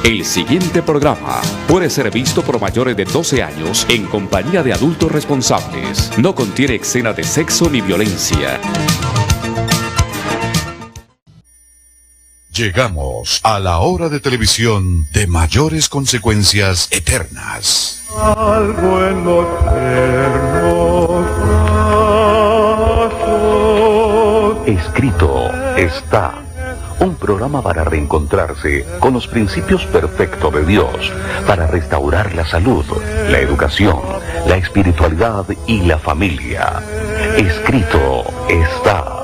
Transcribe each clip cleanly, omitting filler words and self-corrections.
El siguiente programa puede ser visto por mayores de 12 años en compañía de adultos responsables. No contiene escena de sexo ni violencia. Llegamos a la hora de televisión de mayores consecuencias eternas. Algo en los eternos brazos. Escrito está. Un programa para reencontrarse con los principios perfectos de Dios, para restaurar la salud, la educación, la espiritualidad y la familia. Escrito está.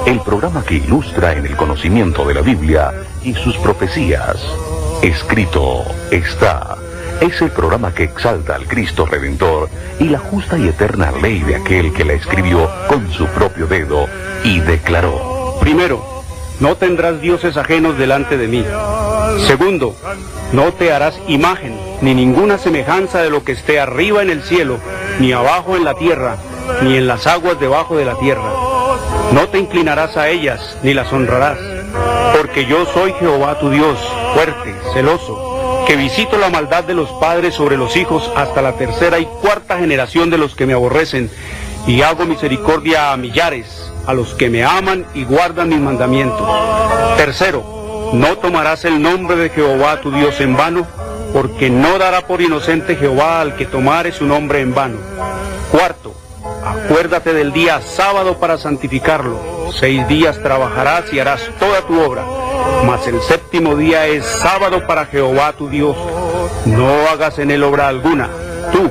El programa que ilustra en el conocimiento de la Biblia y sus profecías. Escrito está. Es el programa que exalta al Cristo Redentor y la justa y eterna ley de aquel que la escribió con su propio dedo y declaró. Primero, no tendrás dioses ajenos delante de mí. Segundo, no te harás imagen, ni ninguna semejanza de lo que esté arriba en el cielo, ni abajo en la tierra, ni en las aguas debajo de la tierra. No te inclinarás a ellas, ni las honrarás, porque yo soy Jehová tu Dios, fuerte, celoso, que visito la maldad de los padres sobre los hijos hasta la tercera y cuarta generación de los que me aborrecen, y hago misericordia a millares, a los que me aman y guardan mis mandamientos. Tercero, no tomarás el nombre de Jehová tu Dios en vano, porque no dará por inocente Jehová al que tomare su nombre en vano. Cuarto, acuérdate del día sábado para santificarlo. 6 días trabajarás y harás toda tu obra, mas el séptimo día es sábado para Jehová tu Dios. No hagas en él obra alguna, tú,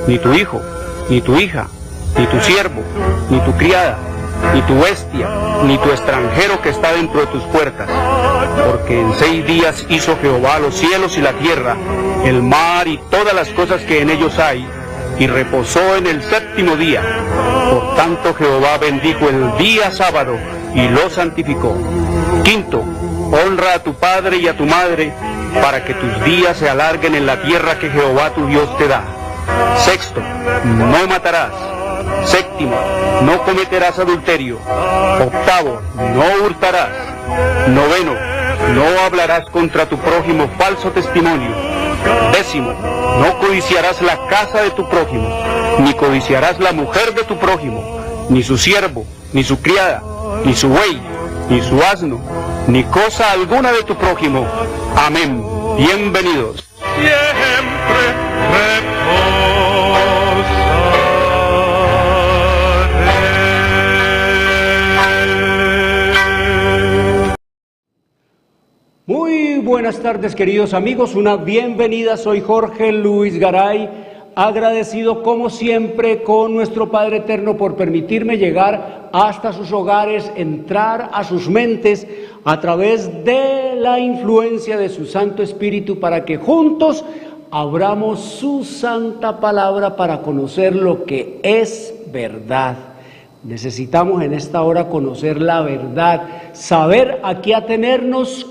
ni tu hijo, ni tu hija, ni tu siervo, ni tu criada, ni tu bestia, ni tu extranjero que está dentro de tus puertas. Porque en 6 días hizo Jehová los cielos y la tierra, el mar y todas las cosas que en ellos hay, y reposó en el séptimo día. Por tanto Jehová bendijo el día sábado y lo santificó. Quinto, honra a tu padre y a tu madre, para que tus días se alarguen en la tierra que Jehová tu Dios te da. Sexto, no matarás. Séptimo, no cometerás adulterio. Octavo, no hurtarás. Noveno, no hablarás contra tu prójimo falso testimonio. Décimo, no codiciarás la casa de tu prójimo, ni codiciarás la mujer de tu prójimo, ni su siervo, ni su criada, ni su buey, ni su asno, ni cosa alguna de tu prójimo. Amén. Bienvenidos. Siempre reposaré. Muy buenas tardes, queridos amigos, una bienvenida. Soy Jorge Luis Garay, agradecido como siempre con nuestro Padre Eterno por permitirme llegar hasta sus hogares, entrar a sus mentes a través de la influencia de su Santo Espíritu, para que juntos abramos su santa palabra para conocer lo que es verdad. Necesitamos en esta hora conocer la verdad, saber a qué atenernos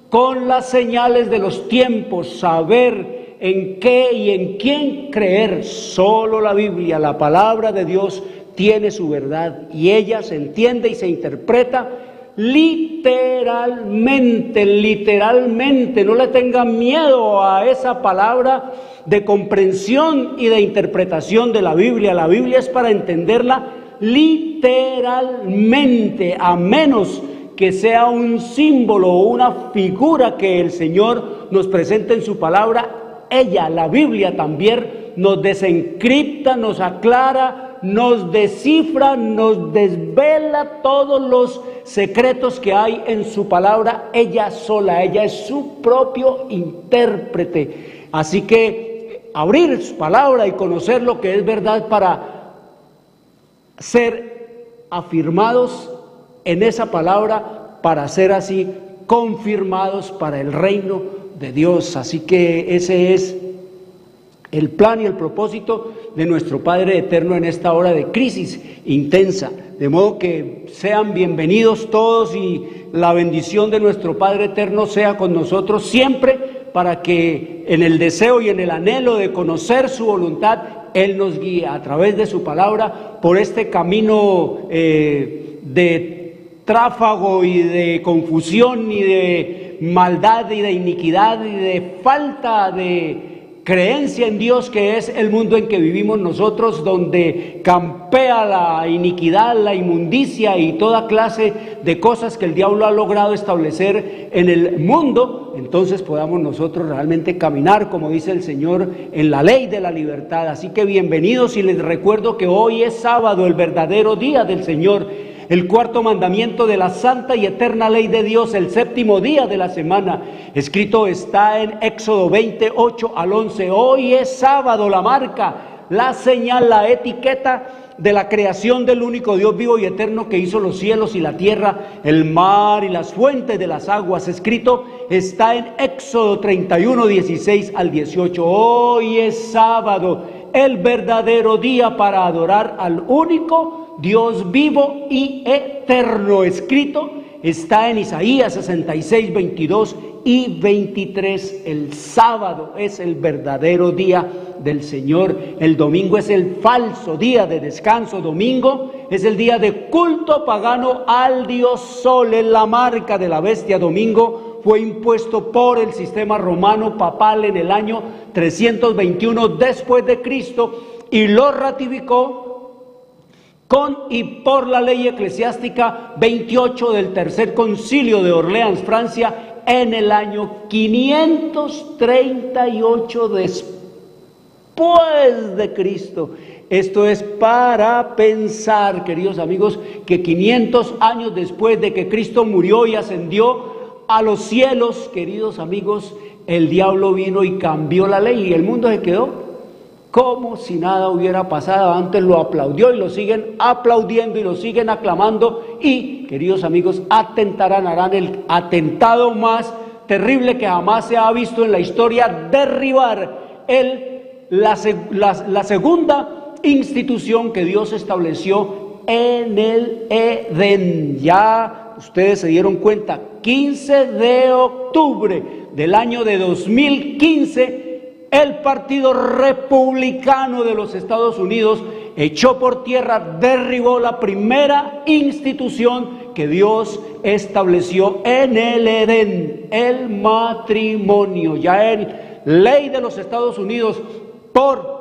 con las señales de los tiempos, saber en qué y en quién creer. Solo la Biblia, la palabra de Dios, tiene su verdad y ella se entiende y se interpreta literalmente. No le tengan miedo a esa palabra de comprensión y de interpretación de la Biblia. La Biblia es para entenderla literalmente, a menos que sea un símbolo o una figura que el Señor nos presente en su palabra. Ella, la Biblia, también nos desencripta, nos aclara, nos descifra, nos desvela todos los secretos que hay en su palabra. Ella sola, ella es su propio intérprete. Así que abrir su palabra y conocer lo que es verdad para ser afirmados en esa palabra, para ser así confirmados para el reino de Dios. Así que ese es el plan y el propósito de nuestro Padre Eterno en esta hora de crisis intensa. De modo que sean bienvenidos todos y la bendición de nuestro Padre Eterno sea con nosotros siempre, para que en el deseo y en el anhelo de conocer su voluntad, Él nos guíe a través de su palabra por este camino de tráfago y de confusión y de maldad y de iniquidad y de falta de creencia en Dios, que es el mundo en que vivimos nosotros, donde campea la iniquidad, la inmundicia y toda clase de cosas que el diablo ha logrado establecer en el mundo, entonces podamos nosotros realmente caminar, como dice el Señor, en la ley de la libertad. Así que bienvenidos, y les recuerdo que hoy es sábado, el verdadero día del Señor, el cuarto mandamiento de la santa y eterna ley de Dios, el séptimo día de la semana. Escrito está en Éxodo 28 al 11. Hoy es sábado, la marca, la señal, la etiqueta de la creación del único Dios vivo y eterno que hizo los cielos y la tierra, el mar y las fuentes de las aguas. Escrito está en Éxodo 31, 16 al 18. Hoy es sábado, el verdadero día para adorar al único Dios vivo y eterno. Escrito está en Isaías 66, 22 y 23. El sábado es el verdadero día del Señor. El domingo es el falso día de descanso. Domingo es el día de culto pagano al dios Sol. Es la marca de la bestia. Domingo fue impuesto por el sistema romano papal en el año 321 después de Cristo, y lo ratificó con y por la ley eclesiástica 28 del tercer concilio de Orleans, Francia, en el año 538 después de Cristo. Esto es para pensar, queridos amigos, que 500 años después de que Cristo murió y ascendió a los cielos, queridos amigos, el diablo vino y cambió la ley, y el mundo se quedó como si nada hubiera pasado. Antes lo aplaudió y lo siguen aplaudiendo y lo siguen aclamando, y, queridos amigos, harán el atentado más terrible que jamás se ha visto en la historia: derribar la segunda institución que Dios estableció en el Edén. Ya ustedes se dieron cuenta, 15 de octubre del año de 2015, el Partido Republicano de los Estados Unidos echó por tierra, derribó la primera institución que Dios estableció en el Edén, el matrimonio. Ya en ley de los Estados Unidos, por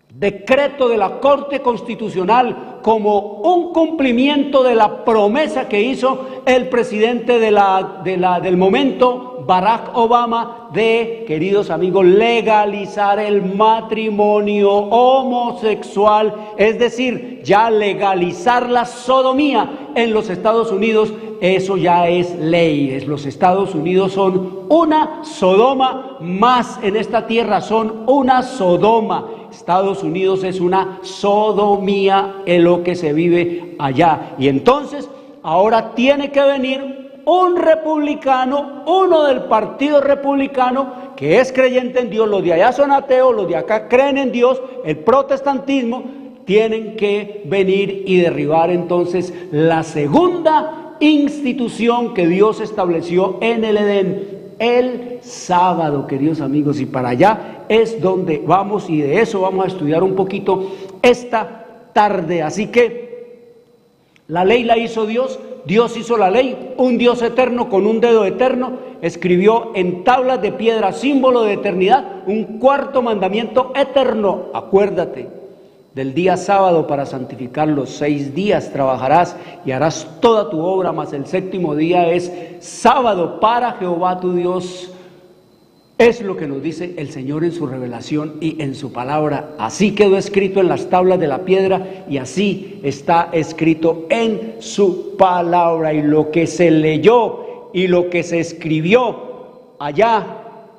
decreto de la Corte Constitucional, como un cumplimiento de la promesa que hizo el presidente del momento, Barack Obama, de, queridos amigos, legalizar el matrimonio homosexual, es decir, ya legalizar la sodomía en los Estados Unidos. Eso ya es ley. Los Estados Unidos son una Sodoma más en esta tierra, son una Sodoma. Estados Unidos es una sodomía en lo que se vive allá. Y entonces ahora tiene que venir un republicano, uno del Partido Republicano, que es creyente en Dios. Los de allá son ateos, los de acá creen en Dios. El protestantismo tienen que venir y derribar entonces la segunda institución que Dios estableció en el Edén, el sábado, queridos amigos. Y para allá es donde vamos, y de eso vamos a estudiar un poquito esta tarde. Así que la ley la hizo Dios. Dios hizo la ley, un Dios eterno con un dedo eterno, escribió en tablas de piedra, símbolo de eternidad, un cuarto mandamiento eterno. Acuérdate del día sábado para santificarlo. 6 días trabajarás y harás toda tu obra, mas el séptimo día es sábado para Jehová tu Dios. Es lo que nos dice el Señor en su revelación y en su palabra. Así quedó escrito en las tablas de la piedra, y así está escrito en su palabra. Y lo que se leyó y lo que se escribió allá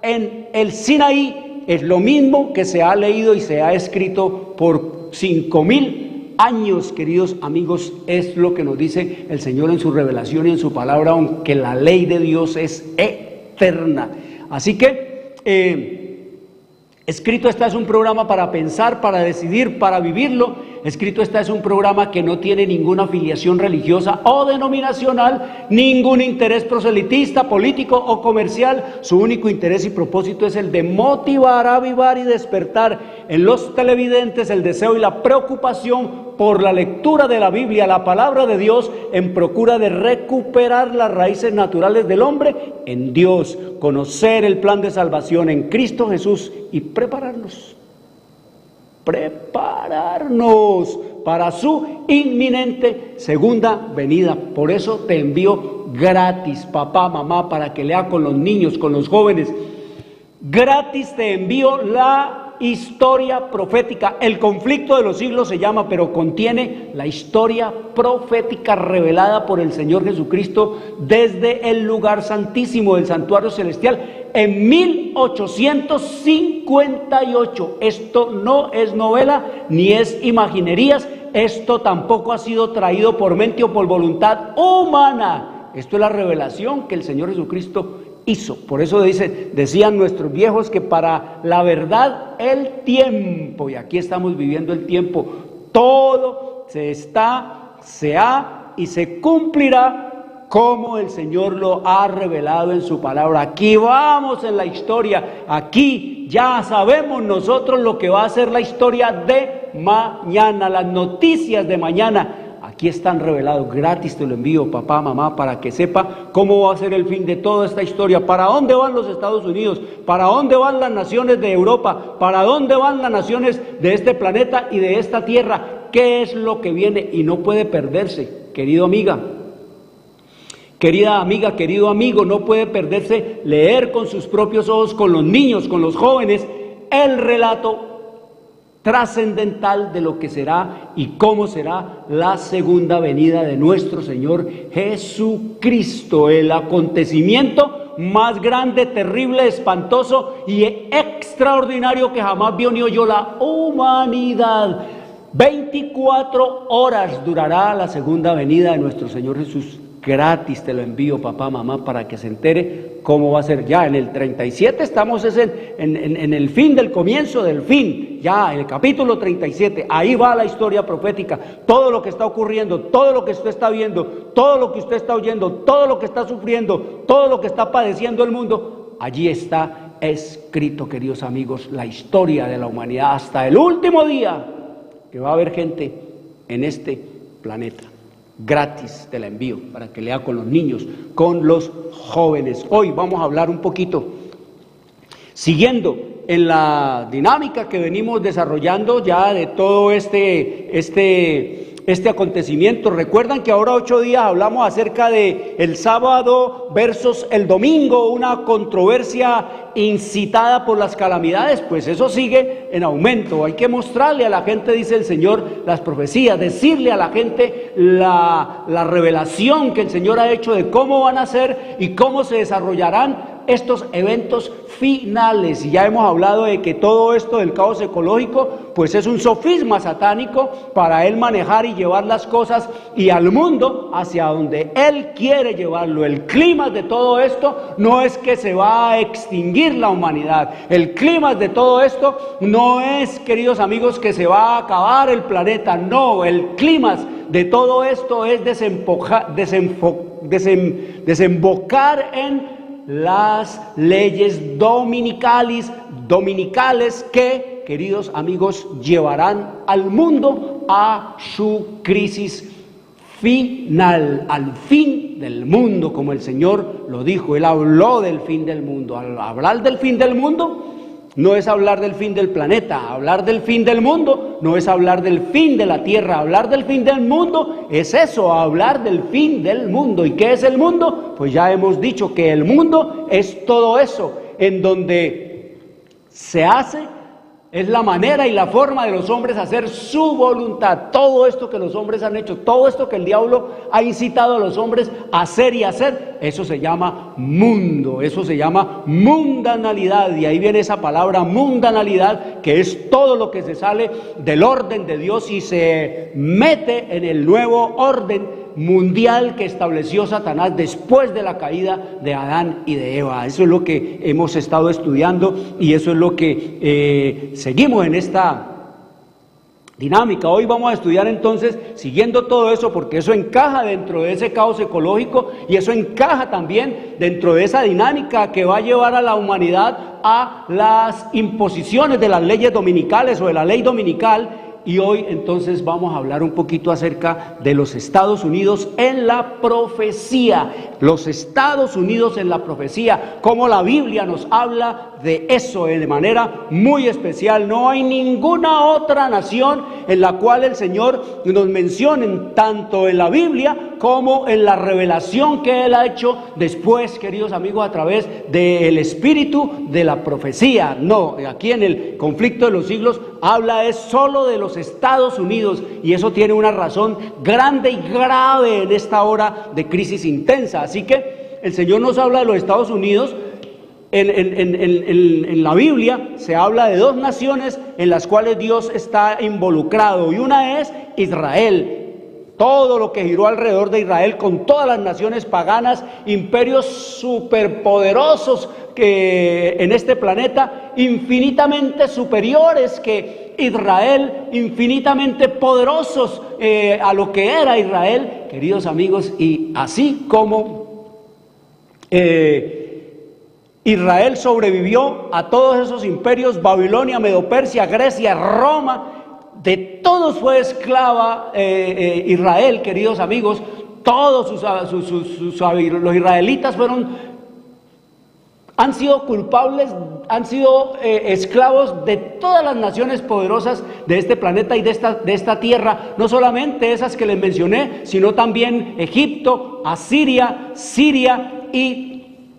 en el Sinaí es lo mismo que se ha leído y se ha escrito por 5,000 años, queridos amigos. Es lo que nos dice el Señor en su revelación y en su palabra, aunque la ley de Dios es eterna. Así que Escrito está es un programa para pensar, para decidir, para vivirlo. Escrito está es un programa que no tiene ninguna afiliación religiosa o denominacional, ningún interés proselitista, político o comercial. Su único interés y propósito es el de motivar, avivar y despertar en los televidentes el deseo y la preocupación por la lectura de la Biblia, la palabra de Dios, en procura de recuperar las raíces naturales del hombre en Dios, conocer el plan de salvación en Cristo Jesús y prepararnos para su inminente segunda venida. Por eso te envío gratis, papá, mamá, para que lea con los niños, con los jóvenes. Gratis te envío la historia profética. El conflicto de los siglos se llama, pero contiene la historia profética revelada por el Señor Jesucristo desde el lugar santísimo del santuario celestial en 1858. Esto no es novela ni es imaginerías. Esto tampoco ha sido traído por mente o por voluntad humana. Esto es la revelación que el Señor Jesucristo hizo. Por eso decían nuestros viejos que para la verdad el tiempo, y aquí estamos viviendo el tiempo, todo se ha y se cumplirá como el Señor lo ha revelado en su palabra. Aquí vamos en la historia, aquí ya sabemos nosotros lo que va a ser la historia de mañana, las noticias de mañana. Aquí están revelados, gratis te lo envío, papá, mamá, para que sepa cómo va a ser el fin de toda esta historia, para dónde van los Estados Unidos, para dónde van las naciones de Europa, para dónde van las naciones de este planeta y de esta tierra, qué es lo que viene y no puede perderse, querida amiga, querido amigo, no puede perderse leer con sus propios ojos, con los niños, con los jóvenes, el relato trascendental de lo que será y cómo será la segunda venida de nuestro Señor Jesucristo, el acontecimimo más grande, terrible, espantoso y extraordinario que jamás vio ni oyó la humanidad. 24 horas durará la segunda venida de nuestro Señor Jesús. Gratis te lo envío, papá, mamá, para que se entere cómo va a ser. Ya en el 37 estamos en el fin del comienzo del fin, ya en el capítulo 37, ahí va la historia profética, todo lo que está ocurriendo, todo lo que usted está viendo, todo lo que usted está oyendo, todo lo que está sufriendo, todo lo que está padeciendo el mundo, allí está escrito, queridos amigos, la historia de la humanidad hasta el último día que va a haber gente en este planeta. Gratis te la envío para que lea con los niños, con los jóvenes. Hoy vamos a hablar un poquito, siguiendo en la dinámica que venimos desarrollando ya de todo este acontecimiento. Recuerdan que ahora 8 días hablamos acerca de el sábado versus el domingo, una controversia incitada por las calamidades. Pues eso sigue en aumento. Hay que mostrarle a la gente, dice el Señor, las profecías, decirle a la gente la revelación que el Señor ha hecho de cómo van a ser y cómo se desarrollarán estos eventos finales. Y ya hemos hablado de que todo esto del caos ecológico pues es un sofisma satánico para él manejar y llevar las cosas y al mundo hacia donde él quiere llevarlo. El clima de todo esto no es que se va a extinguir la humanidad, el clima de todo esto no es, queridos amigos, que se va a acabar el planeta, no, el clima de todo esto es desembocar en las leyes dominicales que, queridos amigos, llevarán al mundo a su crisis final, al fin del mundo, como el Señor lo dijo. Él habló del fin del mundo. Al hablar del fin del mundo, no es hablar del fin del planeta. Hablar del fin del mundo no es hablar del fin de la tierra. Hablar del fin del mundo es eso, hablar del fin del mundo. ¿Y qué es el mundo? Pues ya hemos dicho que el mundo es todo eso, en donde se hace, es la manera y la forma de los hombres hacer su voluntad. Todo esto que los hombres han hecho, todo esto que el diablo ha incitado a los hombres a hacer y hacer, eso se llama mundo, eso se llama mundanalidad. Y ahí viene esa palabra mundanalidad, que es todo lo que se sale del orden de Dios y se mete en el nuevo orden mundial que estableció Satanás después de la caída de Adán y de Eva. Eso es lo que hemos estado estudiando y eso es lo que seguimos en esta dinámica. Hoy vamos a estudiar entonces, siguiendo todo eso, porque eso encaja dentro de ese caos ecológico y eso encaja también dentro de esa dinámica que va a llevar a la humanidad a las imposiciones de las leyes dominicales o de la ley dominical. y hoy entonces vamos a hablar un poquito acerca de los Estados Unidos en la profecía. Los Estados Unidos en la profecía, como la Biblia nos habla de eso de manera muy especial. No hay ninguna otra nación en la cual el Señor nos mencione, tanto en la Biblia como en la revelación que Él ha hecho después, queridos amigos, a través del espíritu de la profecía. No, aquí en el conflicto de los siglos habla es solo de los Estados Unidos, y eso tiene una razón grande y grave en esta hora de crisis intensa. Así que el Señor nos habla de los Estados Unidos. En la Biblia se habla de dos naciones en las cuales Dios está involucrado, y una es Israel. Todo lo que giró alrededor de Israel, con todas las naciones paganas, imperios superpoderosos que en este planeta, infinitamente superiores que Israel, infinitamente poderosos a lo que era Israel, queridos amigos. Y así como Israel sobrevivió a todos esos imperios, Babilonia, Medo-Persia, Grecia, Roma, de todos fue esclava Israel, queridos amigos. Todos los israelitas han sido culpables, han sido esclavos de todas las naciones poderosas de este planeta y de esta tierra. No solamente esas que les mencioné, sino también Egipto, Asiria, Siria y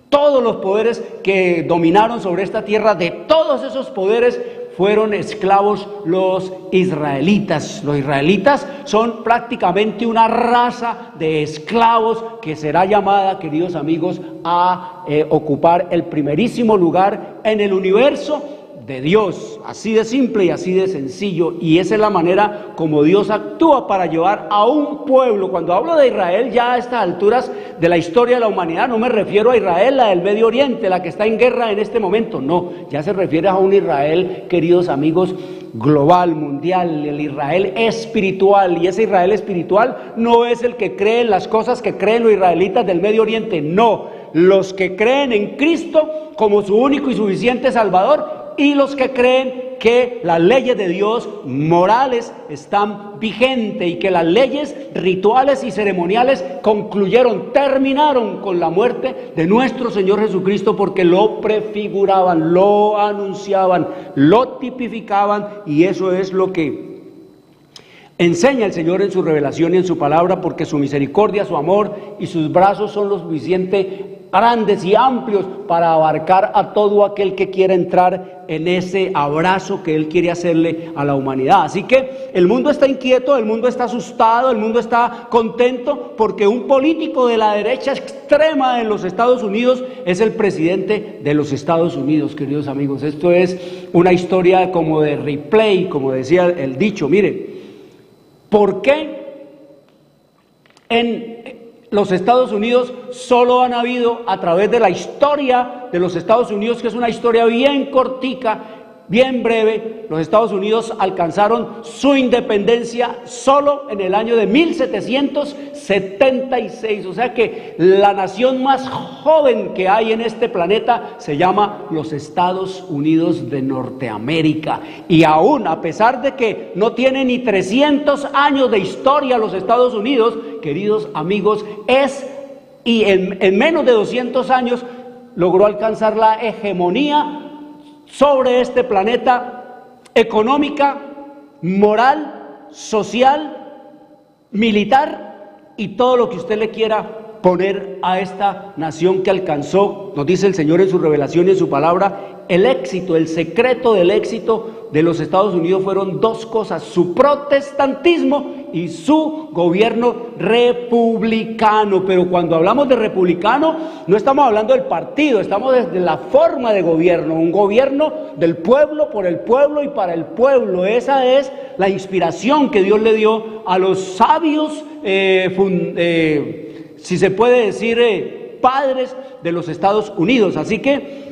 todos los poderes que dominaron sobre esta tierra. De todos esos poderes fueron esclavos los israelitas. Los israelitas son prácticamente una raza de esclavos que será llamada, queridos amigos, a ocupar el primerísimo lugar en el universo de Dios. Así de simple y así de sencillo. Y esa es la manera como Dios actúa para llevar a un pueblo. Cuando hablo de Israel, ya a estas alturas de la historia de la humanidad, no me refiero a Israel, la del Medio Oriente, la que está en guerra en este momento. No, ya se refiere a un Israel, queridos amigos, global, mundial, el Israel espiritual. Y ese Israel espiritual no es el que cree en las cosas que creen los israelitas del Medio Oriente. No, los que creen en Cristo como su único y suficiente Salvador, y los que creen que las leyes de Dios morales están vigentes, y que las leyes rituales y ceremoniales terminaron con la muerte de nuestro Señor Jesucristo, porque lo prefiguraban, lo anunciaban, lo tipificaban. Y eso es lo que enseña el Señor en su revelación y en su palabra, porque su misericordia, su amor y sus brazos son lo suficiente grandes y amplios para abarcar a todo aquel que quiera entrar en ese abrazo que Él quiere hacerle a la humanidad. Así que el mundo está inquieto, el mundo está asustado, el mundo está contento, porque un político de la derecha extrema en los Estados Unidos es el presidente de los Estados Unidos, queridos amigos. Esto es una historia como de replay, como decía el dicho. Mire, ¿por qué en los Estados Unidos solo han habido, a través de la historia de los Estados Unidos, que es una historia bien cortica, bien breve, los Estados Unidos alcanzaron su independencia solo en el año de 1776? O sea que la nación más joven que hay en este planeta se llama los Estados Unidos de Norteamérica. Y aún, a pesar de que no tiene ni 300 años de historia los Estados Unidos, queridos amigos, en menos de 200 años logró alcanzar la hegemonía sobre este planeta, económica, moral, social, militar y todo lo que usted le quiera poner a esta nación que alcanzó, nos dice el Señor en su revelación y en su palabra, el éxito, el secreto del éxito de los Estados Unidos fueron dos cosas: su protestantismo y su gobierno republicano. Pero cuando hablamos de republicano, no estamos hablando del partido, estamos desde la forma de gobierno, un gobierno del pueblo, por el pueblo y para el pueblo. Esa es la inspiración que Dios le dio a los sabios, si se puede decir, padres de los Estados Unidos. Así que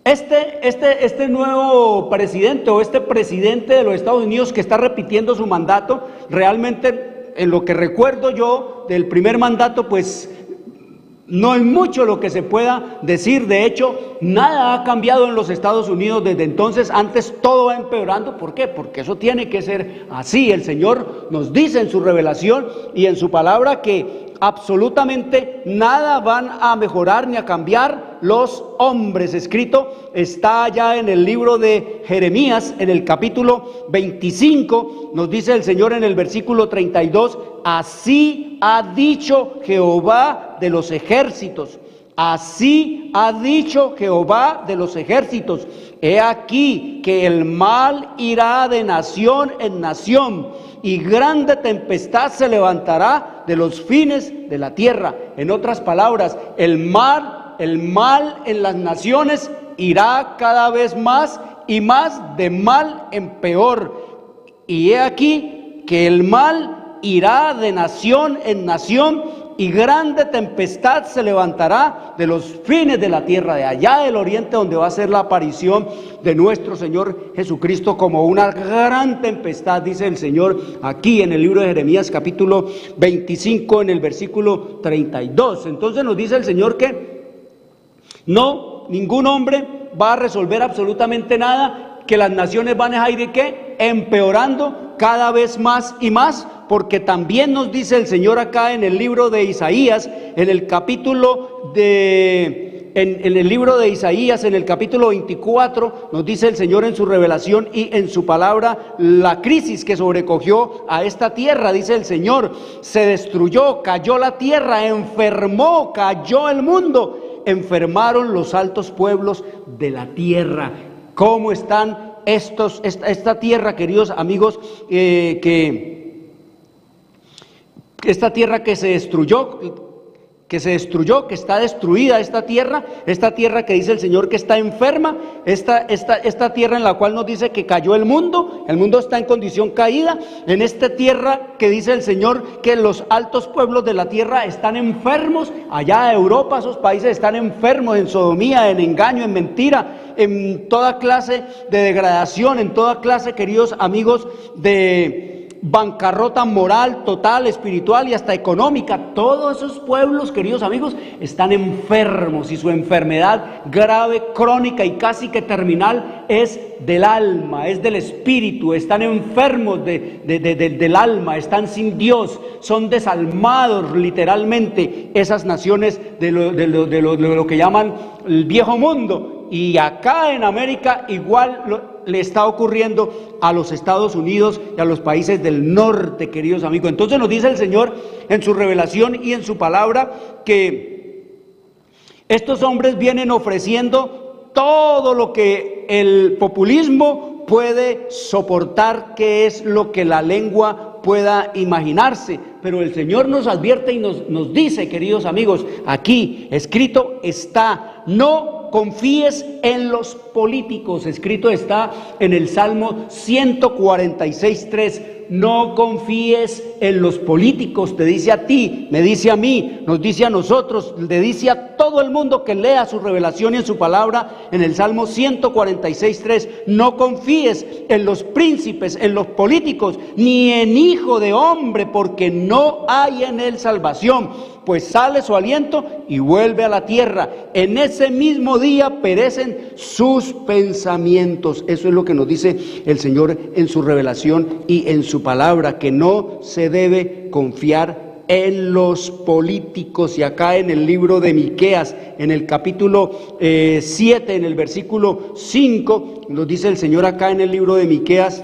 este nuevo presidente, o este presidente de los Estados Unidos que está repitiendo su mandato, realmente, en lo que recuerdo yo del primer mandato, pues No es mucho lo que se pueda decir. De hecho, nada ha cambiado en los Estados Unidos desde entonces. Antes todo va empeorando. ¿Por qué? Porque eso tiene que ser así. El Señor nos dice en su revelación y en su palabra que absolutamente nada van a mejorar ni a cambiar los hombres. Escrito está allá en el libro de Jeremías, en el capítulo 25, nos dice el Señor en el versículo 32, así ha dicho Jehová de los ejércitos. Así ha dicho Jehová de los ejércitos. He aquí que el mal irá de nación en nación, y grande tempestad se levantará de los fines de la tierra. En otras palabras, el mal en las naciones irá cada vez más y más de mal en peor. Y he aquí que el mal irá de nación en nación, y grande tempestad se levantará de los fines de la tierra, de allá del oriente, donde va a ser la aparición de nuestro Señor Jesucristo como una gran tempestad, dice el Señor aquí en el libro de Jeremías capítulo 25 en el versículo 32. Entonces nos dice el Señor que no, ningún hombre va a resolver absolutamente nada, que las naciones van a ir ¿qué? Empeorando cada vez más y más, porque también nos dice el Señor acá en el libro de Isaías, en el libro de Isaías, en el capítulo 24, nos dice el Señor en su revelación y en su palabra la crisis que sobrecogió a esta tierra. Dice el Señor, se destruyó, cayó la tierra, enfermó, cayó el mundo, enfermaron los altos pueblos de la tierra. ¿Cómo están esta tierra, queridos amigos, esta tierra que se destruyó, que está destruida esta tierra que dice el Señor que está enferma, esta tierra en la cual nos dice que cayó el mundo está en condición caída, en esta tierra que dice el Señor que los altos pueblos de la tierra están enfermos, allá Europa, esos países están enfermos en sodomía, en engaño, en mentira, en toda clase de degradación, en toda clase, queridos amigos, de bancarrota moral, total, espiritual y hasta económica. Todos esos pueblos, queridos amigos, están enfermos, y su enfermedad grave, crónica y casi que terminal es del alma, es del espíritu. Están enfermos del alma, están sin Dios, son desalmados literalmente esas naciones de lo que llaman el viejo mundo. Y acá en América igual le está ocurriendo a los Estados Unidos y a los países del norte, queridos amigos. Entonces nos dice el Señor en su revelación y en su palabra que estos hombres vienen ofreciendo todo lo que el populismo puede soportar, que es lo que la lengua pueda imaginarse. Pero el Señor nos advierte y nos dice, queridos amigos, aquí escrito está, no confíes en los políticos. Escrito está en el Salmo 146:3. No confíes en los políticos. Te dice a ti, me dice a mí, nos dice a nosotros, le dice a todo el mundo que lea su revelación y en su palabra en el Salmo 146:3. No confíes en los príncipes, en los políticos, ni en hijo de hombre, porque no hay en él salvación, pues sale su aliento y vuelve a la tierra. En ese mismo día perecen sus pensamientos. Eso es lo que nos dice el Señor en su revelación y en su palabra, que no se debe confiar en los políticos. Y acá en el libro de Miqueas, en el capítulo 7, en el versículo 5, nos dice el Señor acá en el libro de Miqueas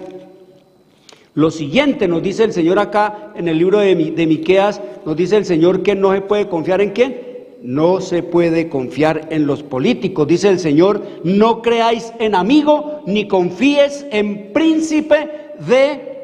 lo siguiente. Nos dice el Señor acá en el libro de Miqueas, nos dice el Señor que no se puede confiar ¿en quién? No se puede confiar en los políticos. Dice el Señor, no creáis en amigo, ni confíes en príncipe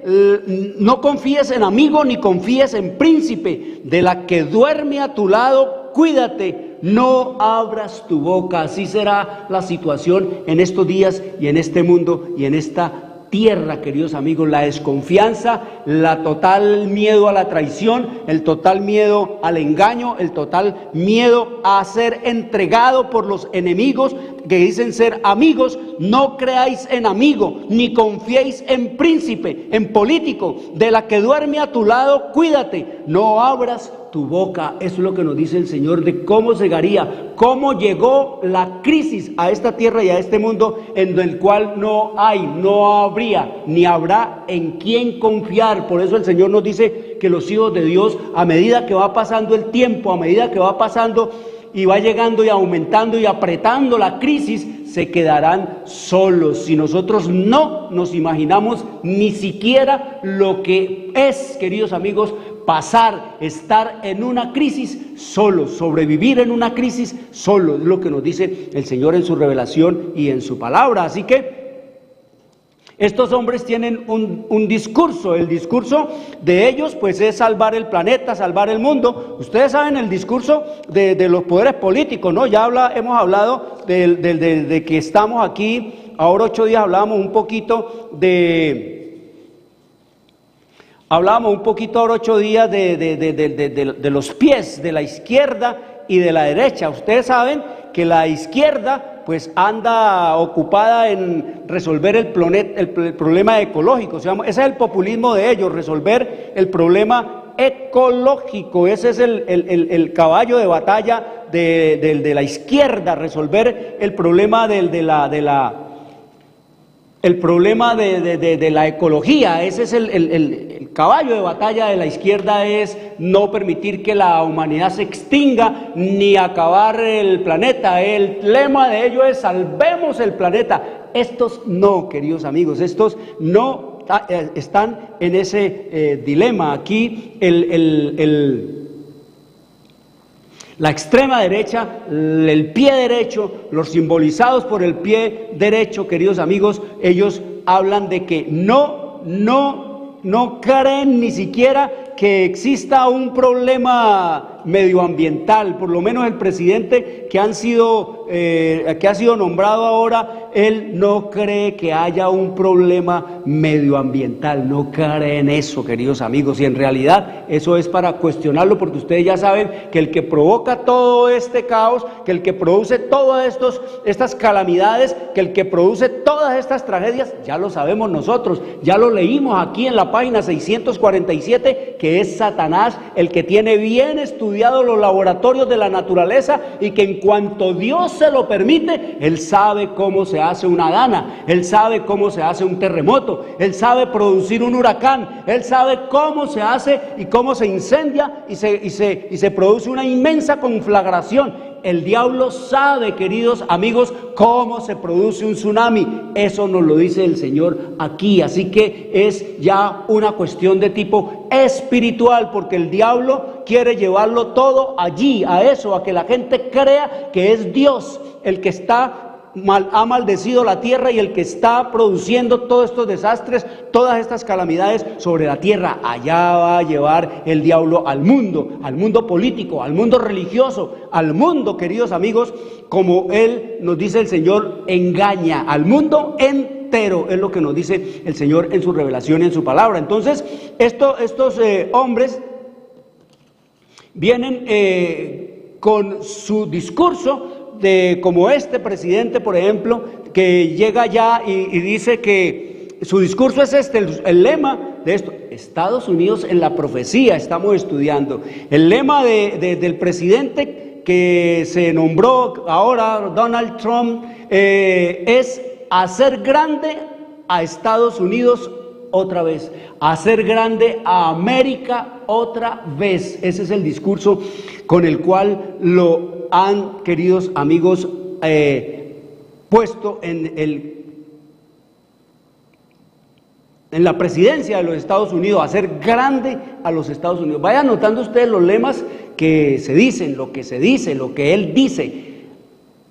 no confíes en amigo, ni confíes en príncipe de la que duerme a tu lado, cuídate, no abras tu boca. Así será la situación en estos días y en este mundo y en esta tierra, queridos amigos. La desconfianza, la total miedo a la traición, el total miedo al engaño, el total miedo a ser entregado por los enemigos, que dicen ser amigos, no creáis en amigo, ni confiéis en príncipe, en político, de la que duerme a tu lado, cuídate, no abras tu boca. Eso es lo que nos dice el Señor de cómo llegaría, cómo llegó la crisis a esta tierra y a este mundo, en el cual no habría, ni habrá en quién confiar. Por eso el Señor nos dice que los hijos de Dios, a medida que va pasando el tiempo, a medida que va pasando y va llegando y aumentando y apretando la crisis, se quedarán solos. Si nosotros no nos imaginamos ni siquiera lo que es, queridos amigos, estar en una crisis solos, sobrevivir en una crisis solos, es lo que nos dice el Señor en su revelación y en su palabra. Así que estos hombres tienen un discurso. El discurso de ellos pues es salvar el planeta, salvar el mundo. Ustedes saben el discurso de los poderes políticos, ¿no? Ya hemos hablado de que estamos aquí, ahora 8 días hablábamos un poquito de los pies de la izquierda y de la derecha. Ustedes saben que la izquierda pues anda ocupada en resolver el problema ecológico. Ese es el populismo de ellos, resolver el problema ecológico. Ese es el caballo de batalla de la izquierda, resolver el problema el problema de la ecología. Ese es el caballo de batalla de la izquierda, es no permitir que la humanidad se extinga ni acabar el planeta. El lema de ellos es salvemos el planeta. Estos no, queridos amigos, estos no están en ese dilema. Aquí la extrema derecha, el pie derecho, los simbolizados por el pie derecho, queridos amigos, ellos hablan de que no creen ni siquiera que exista un problema medioambiental. Por lo menos el presidente que ha sido nombrado ahora, él no cree que haya un problema medioambiental, no cree en eso, queridos amigos, y en realidad eso es para cuestionarlo, porque ustedes ya saben que el que provoca todo este caos, que el que produce todas estas calamidades, que el que produce todas estas tragedias, ya lo sabemos nosotros, ya lo leímos aquí en la página 647, que es Satanás, el que tiene bien estudiados los laboratorios de la naturaleza, y que en cuanto Dios se lo permite, él sabe cómo se hace una dana, él sabe cómo se hace un terremoto, él sabe producir un huracán, él sabe cómo se hace y cómo se incendia y se produce una inmensa conflagración. El diablo sabe, queridos amigos, cómo se produce un tsunami. Eso nos lo dice el Señor aquí. Así que es ya una cuestión de tipo espiritual, porque el diablo quiere llevarlo todo allí, a eso, a que la gente crea que es Dios el que ha maldecido la tierra y el que está produciendo todos estos desastres, todas estas calamidades sobre la tierra. Allá va a llevar el diablo al mundo político, al mundo religioso, al mundo, queridos amigos, como él nos dice el Señor, engaña al mundo entero, es lo que nos dice el Señor en su revelación y en su palabra. Entonces, estos hombres vienen con su discurso, como este presidente, por ejemplo, que llega ya y dice que su discurso es el lema de esto: Estados Unidos en la profecía, estamos estudiando. El lema del presidente que se nombró ahora, Donald Trump, es hacer grande a Estados Unidos otra vez, hacer grande a América otra vez. Ese es el discurso con el cual lo han, queridos amigos, puesto en la presidencia de los Estados Unidos, hacer grande a los Estados Unidos. Vayan notando ustedes los lemas que se dicen, lo que él dice.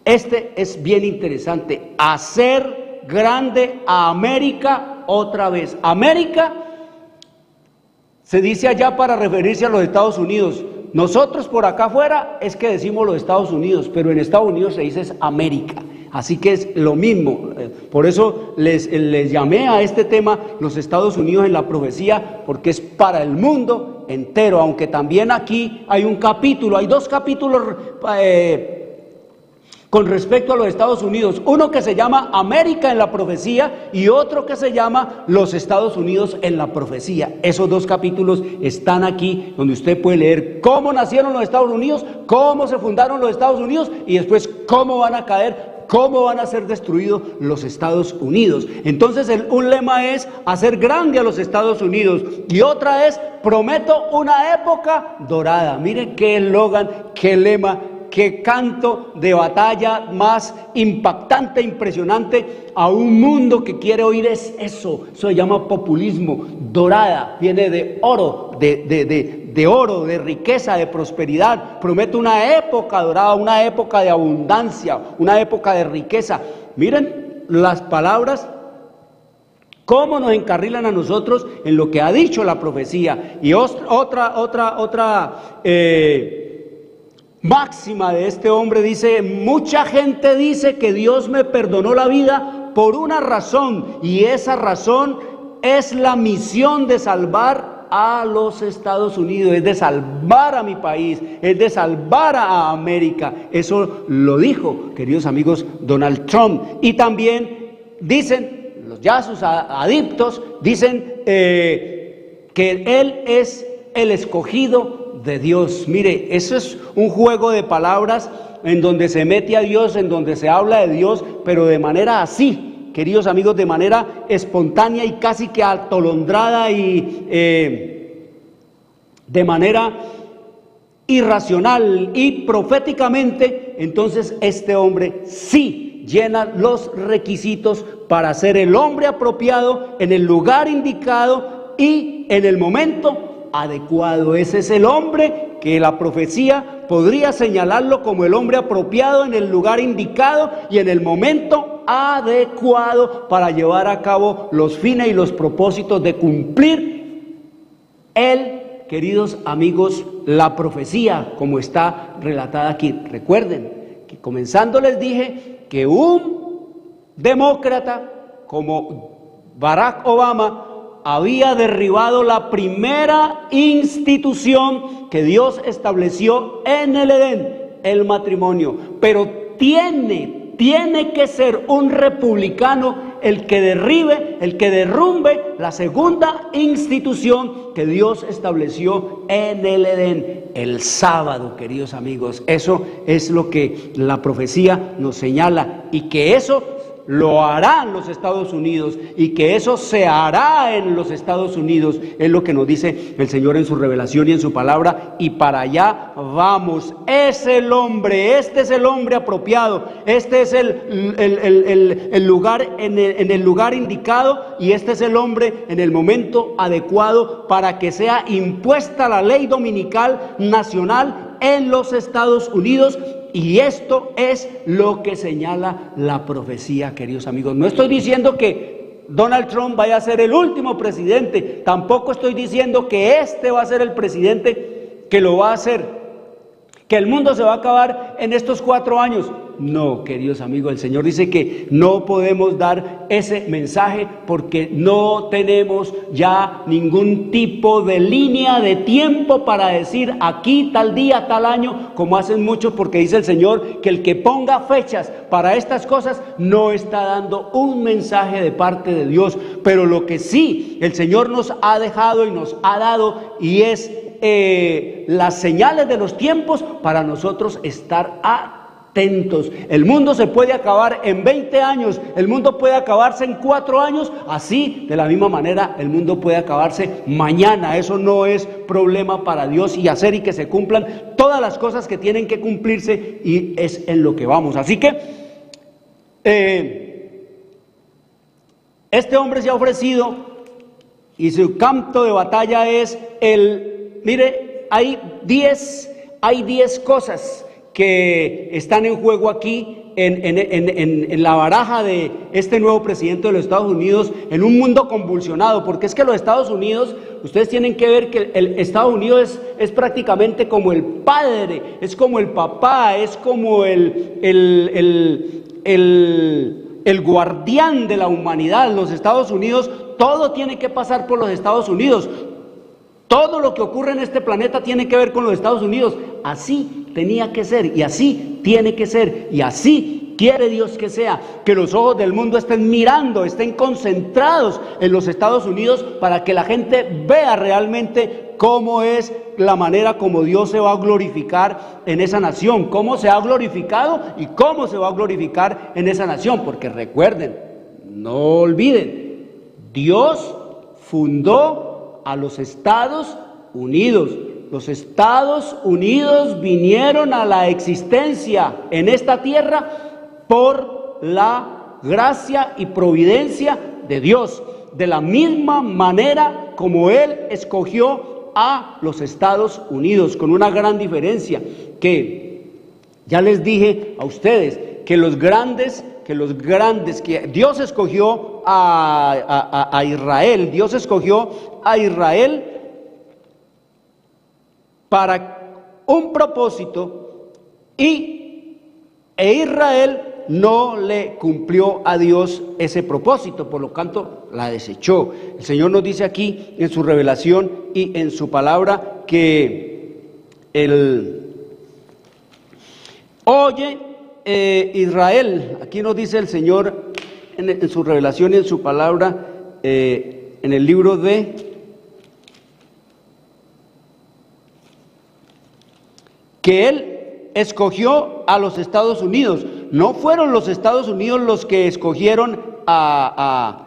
Este es bien interesante: hacer grande a América otra vez. América se dice allá para referirse a los Estados Unidos. Nosotros por acá afuera es que decimos los Estados Unidos, pero en Estados Unidos se dice es América. Así que es lo mismo. Por eso les llamé a este tema los Estados Unidos en la profecía, porque es para el mundo entero. Aunque también aquí hay un capítulo, hay 2 capítulos con respecto a los Estados Unidos, uno que se llama América en la profecía y otro que se llama los Estados Unidos en la profecía. Esos dos capítulos están aquí, donde usted puede leer cómo nacieron los Estados Unidos, cómo se fundaron los Estados Unidos y después cómo van a caer, cómo van a ser destruidos los Estados Unidos. Entonces un lema es hacer grande a los Estados Unidos y otra es prometo una época dorada. Miren qué eslogan, qué lema, qué canto de batalla más impactante, impresionante a un mundo que quiere oír es eso. Eso se llama populismo. Dorada, viene de oro, de oro, de riqueza, de prosperidad. Promete una época dorada, una época de abundancia, una época de riqueza. Miren las palabras, cómo nos encarrilan a nosotros en lo que ha dicho la profecía. Y otra máxima de este hombre dice: mucha gente dice que Dios me perdonó la vida por una razón, y esa razón es la misión de salvar a los Estados Unidos, es de salvar a mi país, es de salvar a América. Eso lo dijo, queridos amigos, Donald Trump. Y también dicen, ya sus adictos dicen que él es el escogido de Dios. Mire, eso es un juego de palabras en donde se mete a Dios, en donde se habla de Dios, pero de manera así, queridos amigos, de manera espontánea y casi que atolondrada y de manera irracional y proféticamente. Entonces este hombre sí llena los requisitos para ser el hombre apropiado en el lugar indicado y en el momento adecuado. Ese es el hombre que la profecía podría señalarlo como el hombre apropiado en el lugar indicado y en el momento adecuado para llevar a cabo los fines y los propósitos de cumplir queridos amigos, la profecía como está relatada aquí. Recuerden que comenzando les dije que un demócrata como Barack Obama había derribado la primera institución que Dios estableció en el Edén, el matrimonio. Pero tiene que ser un republicano el que derrumbe la segunda institución que Dios estableció en el Edén, el sábado, queridos amigos. Eso es lo que la profecía nos señala, y que eso lo harán los Estados Unidos y que eso se hará en los Estados Unidos, es lo que nos dice el Señor en su revelación y en su palabra, y para allá vamos. Este es el hombre apropiado, este es el lugar en el lugar indicado, y este es el hombre en el momento adecuado para que sea impuesta la ley dominical nacional en los Estados Unidos. Y esto es lo que señala la profecía, queridos amigos. No estoy diciendo que Donald Trump vaya a ser el último presidente, tampoco estoy diciendo que este va a ser el presidente que lo va a hacer, que el mundo se va a acabar en estos 4 años. No, queridos amigos, el Señor dice que no podemos dar ese mensaje porque no tenemos ya ningún tipo de línea de tiempo para decir aquí, tal día, tal año, como hacen muchos, porque dice el Señor que el que ponga fechas para estas cosas no está dando un mensaje de parte de Dios. Pero lo que sí el Señor nos ha dejado y nos ha dado, y es las señales de los tiempos para nosotros estar atentos. El mundo se puede acabar en 20 años, el mundo puede acabarse en 4 años, así de la misma manera el mundo puede acabarse mañana. Eso no es problema para Dios, y hacer y que se cumplan todas las cosas que tienen que cumplirse, y es en lo que vamos. Así que este hombre se ha ofrecido, y su campo de batalla es mire, hay 10 cosas que están en juego aquí en la baraja de este nuevo presidente de los Estados Unidos, en un mundo convulsionado, porque es que los Estados Unidos, ustedes tienen que ver que el Estados Unidos es prácticamente como el padre, es como el papá, es como el guardián de la humanidad. Los Estados Unidos, todo tiene que pasar por los Estados Unidos. Todo lo que ocurre en este planeta tiene que ver con los Estados Unidos. Así tenía que ser, y así tiene que ser y así quiere Dios que sea, que los ojos del mundo estén mirando, estén concentrados en los Estados Unidos para que la gente vea realmente cómo es la manera como Dios se va a glorificar en esa nación, cómo se ha glorificado y cómo se va a glorificar en esa nación, porque recuerden, no olviden, Dios fundó a los Estados Unidos. Los Estados Unidos vinieron a la existencia en esta tierra por la gracia y providencia de Dios, de la misma manera como Él escogió a los Estados Unidos, con una gran diferencia, que ya les dije a ustedes, que Dios escogió a Israel, Dios escogió a Israel para un propósito e Israel no le cumplió a Dios ese propósito, por lo tanto la desechó. El Señor nos dice aquí en su revelación y en su palabra que oye Israel, aquí nos dice el Señor en su revelación y en su palabra, en el libro de que Él escogió a los Estados Unidos. No fueron los Estados Unidos los que escogieron a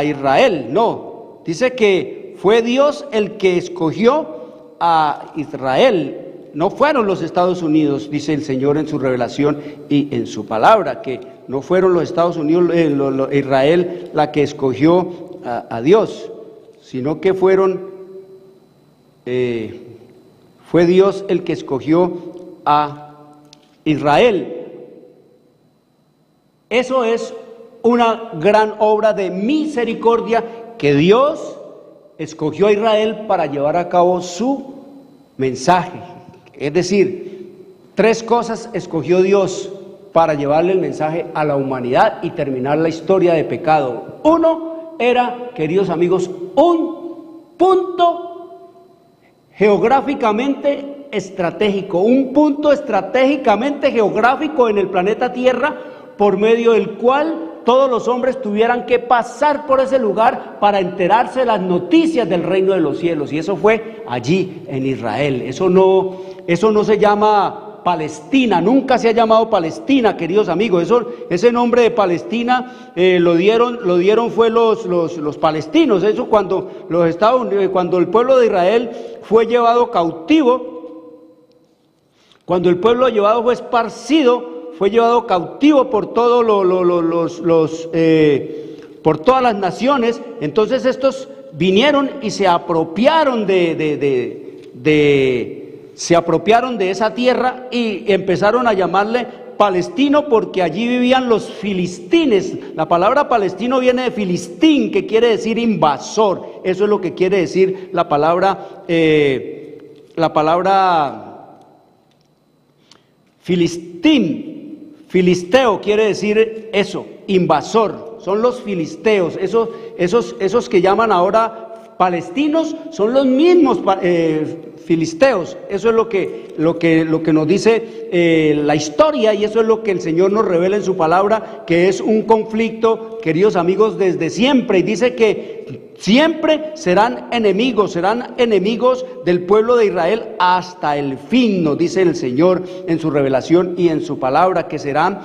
Israel, no. Dice que fue Dios el que escogió a Israel. No fueron los Estados Unidos, dice el Señor en su revelación y en su palabra, que no fueron los Estados Unidos, Israel la que escogió a Dios, sino que fue Dios el que escogió a Israel. Eso es una gran obra de misericordia que Dios escogió a Israel para llevar a cabo su mensaje. Es decir, 3 cosas escogió Dios para llevarle el mensaje a la humanidad y terminar la historia de pecado. Uno era, queridos amigos, un punto geográficamente estratégico, un punto estratégicamente geográfico en el planeta Tierra, por medio del cual todos los hombres tuvieran que pasar por ese lugar para enterarse de las noticias del reino de los cielos, y eso fue allí en Israel. Eso no se llama Palestina, nunca se ha llamado Palestina, queridos amigos. Ese nombre de Palestina lo dieron fue los palestinos. Eso cuando el pueblo de Israel fue llevado cautivo, cuando el pueblo llevado fue esparcido, fue llevado cautivo por todos por todas las naciones. Entonces estos vinieron y se apropiaron se apropiaron de esa tierra y empezaron a llamarle palestino, porque allí vivían los filistines. La palabra palestino viene de filistín, que quiere decir invasor. Eso es lo que quiere decir la palabra filistín. Filisteo quiere decir eso, invasor. Son los filisteos, esos que llaman ahora palestinos, son los mismos filisteos. Eso es lo que nos dice la historia, y eso es lo que el Señor nos revela en su palabra, que es un conflicto, queridos amigos, desde siempre. Y dice que siempre serán enemigos del pueblo de Israel hasta el fin, nos dice el Señor en su revelación y en su palabra, que serán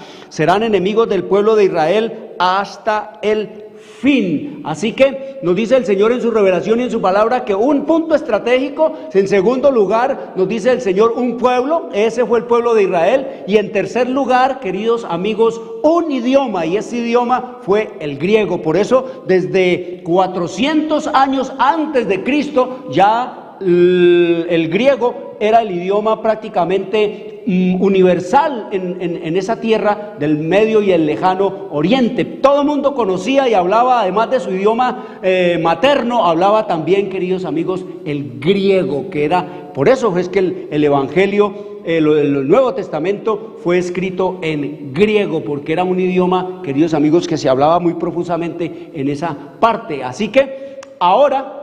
enemigos del pueblo de Israel hasta el fin. Así que nos dice el Señor en su revelación y en su palabra que un punto estratégico. En segundo lugar, nos dice el Señor un pueblo, ese fue el pueblo de Israel. Y en tercer lugar, queridos amigos, un idioma, y ese idioma fue el griego. Por eso, desde 400 años antes de Cristo, ya el griego era el idioma prácticamente universal en esa tierra del Medio y el Lejano Oriente. Todo el mundo conocía y hablaba, además de su idioma materno, hablaba también, queridos amigos, el griego, que era, por eso es que el Evangelio, el Nuevo Testamento fue escrito en griego, porque era un idioma, queridos amigos, que se hablaba muy profusamente en esa parte. Así que ahora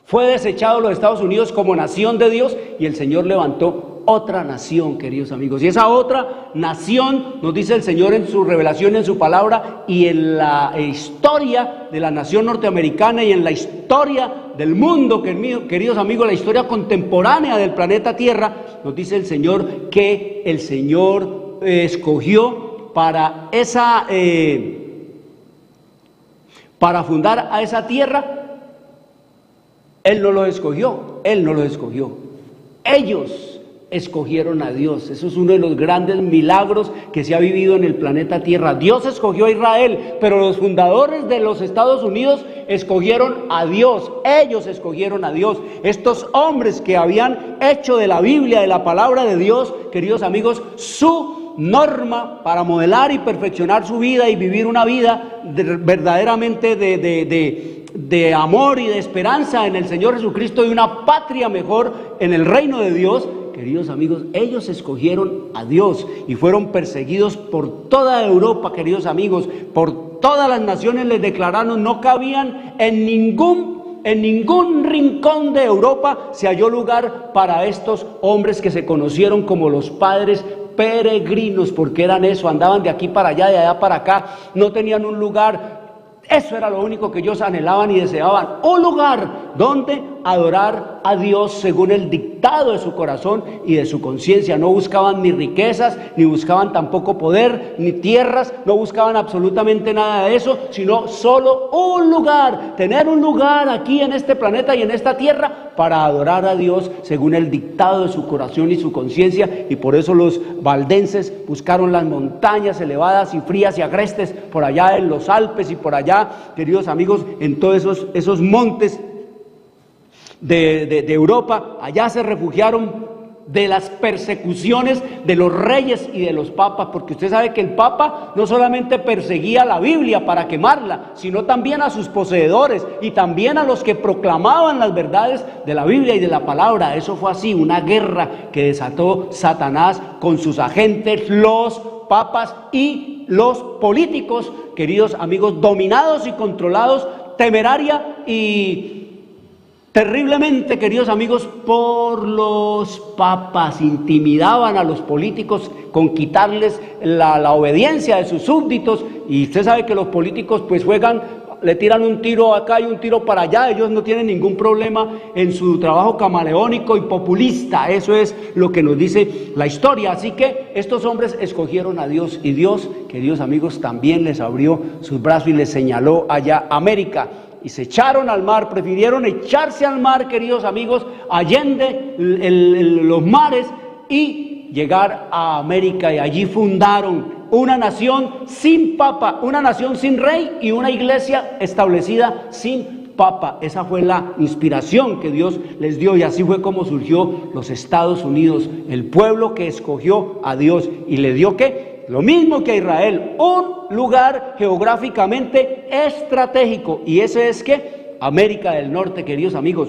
fue desechado los Estados Unidos como nación de Dios, y el Señor levantó otra nación, queridos amigos. Y esa otra nación, nos dice el Señor en su revelación, en su palabra, y en la historia de la nación norteamericana y en la historia del mundo, queridos amigos, la historia contemporánea del planeta Tierra, nos dice el Señor que el Señor escogió para fundar a esa tierra. Él no lo escogió, ellos escogieron a Dios. Eso es uno de los grandes milagros que se ha vivido en el planeta Tierra. Dios escogió a Israel, pero los fundadores de los Estados Unidos escogieron a Dios. Ellos escogieron a Dios. Estos hombres que habían hecho de la Biblia, de la palabra de Dios, queridos amigos, su norma para modelar y perfeccionar su vida y vivir una vida verdaderamente de amor y de esperanza en el Señor Jesucristo y una patria mejor en el reino de Dios. Queridos amigos, ellos escogieron a Dios y fueron perseguidos por toda Europa, queridos amigos, por todas las naciones. Les declararon, no cabían en ningún rincón de Europa, se halló lugar para estos hombres que se conocieron como los padres peregrinos, porque eran eso, andaban de aquí para allá, de allá para acá, no tenían un lugar. Eso era lo único que ellos anhelaban y deseaban, un lugar donde adorar a Dios según el dictado de su corazón y de su conciencia. No buscaban ni riquezas, ni buscaban tampoco poder, ni tierras, no buscaban absolutamente nada de eso, sino solo un lugar, tener un lugar aquí en este planeta y en esta tierra para adorar a Dios según el dictado de su corazón y su conciencia. Y por eso los valdenses buscaron las montañas elevadas y frías y agrestes por allá en los Alpes y por allá, queridos amigos, en todos esos montes de Europa. Allá se refugiaron de las persecuciones de los reyes y de los papas, porque usted sabe que el papa no solamente perseguía la Biblia para quemarla, sino también a sus poseedores y también a los que proclamaban las verdades de la Biblia y de la palabra. Eso fue así, una guerra que desató Satanás con sus agentes, los papas y los políticos, queridos amigos, dominados y controlados temeraria y terriblemente, queridos amigos, por los papas. Intimidaban a los políticos con quitarles la obediencia de sus súbditos. Y usted sabe que los políticos pues le tiran un tiro acá y un tiro para allá. Ellos no tienen ningún problema en su trabajo camaleónico y populista. Eso es lo que nos dice la historia. Así que estos hombres escogieron a Dios, y Dios, queridos amigos, también les abrió sus brazos y les señaló allá América. Y se echaron al mar, prefirieron echarse al mar, queridos amigos, allende los mares, y llegar a América. Y allí fundaron una nación sin papa, una nación sin rey y una iglesia establecida sin papa. Esa fue la inspiración que Dios les dio, y así fue como surgió los Estados Unidos, el pueblo que escogió a Dios y le dio ¿qué? Lo mismo que a Israel, un lugar geográficamente estratégico, y ese es que América del Norte, queridos amigos,